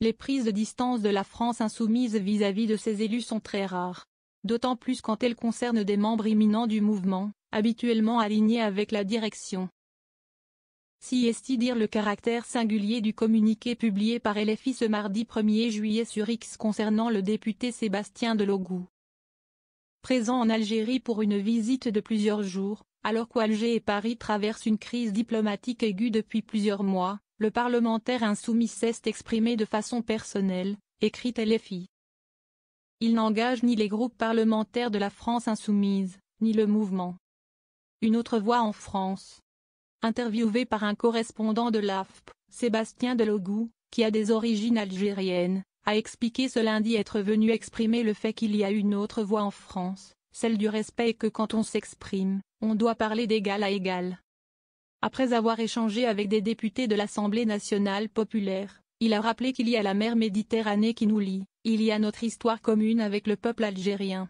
les prises de distance de la France insoumise vis-à-vis de ses élus sont très rares. D'autant plus quand elles concernent des membres éminents du mouvement, habituellement alignés avec la direction. Si est dire le caractère singulier du communiqué publié par LFI ce mardi 1er juillet sur X concernant le député Sébastien Delogu. Présent en Algérie pour une visite de plusieurs jours, alors qu'Alger et Paris traversent une crise diplomatique aiguë depuis plusieurs mois, le parlementaire insoumis s'est exprimé de façon personnelle, écrit LFI. Il n'engage ni les groupes parlementaires de la France insoumise, ni le mouvement. Une autre voix en France. Interviewé par un correspondant de l'AFP, Sébastien Delogu, qui a des origines algériennes, a expliqué ce lundi être venu exprimer le fait qu'il y a une autre voix en France, celle du respect et que quand on s'exprime, on doit parler d'égal à égal. Après avoir échangé avec des députés de l'Assemblée nationale populaire, il a rappelé qu'il y a la mer Méditerranée qui nous lie, il y a notre histoire commune avec le peuple algérien.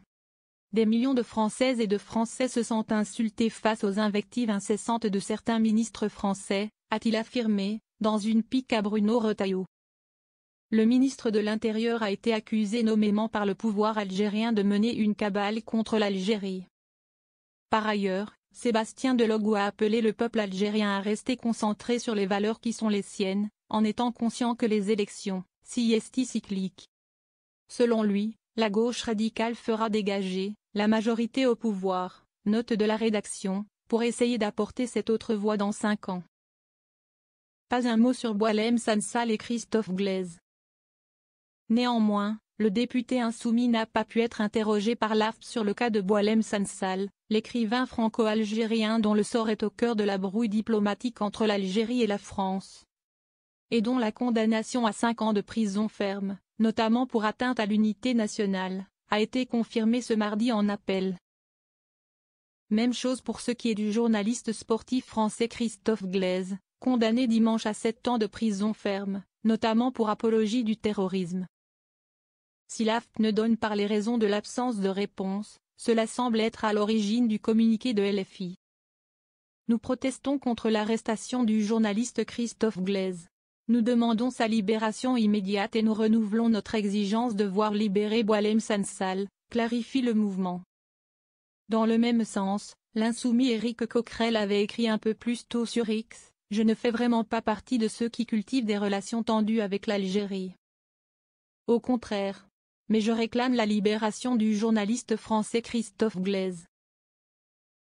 Des millions de Françaises et de Français se sentent insultés face aux invectives incessantes de certains ministres français, a-t-il affirmé, dans une pique à Bruno Retailleau. Le ministre de l'Intérieur a été accusé nommément par le pouvoir algérien de mener une cabale contre l'Algérie. Par ailleurs, Sébastien Delogu a appelé le peuple algérien à rester concentré sur les valeurs qui sont les siennes, en étant conscient que les élections, si est cycliques. Selon lui, la gauche radicale fera dégager la majorité au pouvoir, note de la rédaction, pour essayer d'apporter cette autre voix dans 5 ans. Pas un mot sur Boualem Sansal et Christophe Glaise. Néanmoins, le député insoumis n'a pas pu être interrogé par l'AFP sur le cas de Boualem Sansal, l'écrivain franco-algérien dont le sort est au cœur de la brouille diplomatique entre l'Algérie et la France. Et dont la condamnation à 5 ans de prison ferme, notamment pour atteinte à l'unité nationale, a été confirmée ce mardi en appel. Même chose pour ce qui est du journaliste sportif français Christophe Glaise, condamné dimanche à 7 ans de prison ferme, notamment pour apologie du terrorisme. Si l'AFP ne donne pas les raisons de l'absence de réponse, cela semble être à l'origine du communiqué de LFI. Nous protestons contre l'arrestation du journaliste Christophe Glaise. Nous demandons sa libération immédiate et nous renouvelons notre exigence de voir libérer Boualem Sansal, clarifie le mouvement. Dans le même sens, l'insoumis Éric Coquerel avait écrit un peu plus tôt sur X, « Je ne fais vraiment pas partie de ceux qui cultivent des relations tendues avec l'Algérie. Au contraire. Mais je réclame la libération du journaliste français Christophe Glaise. »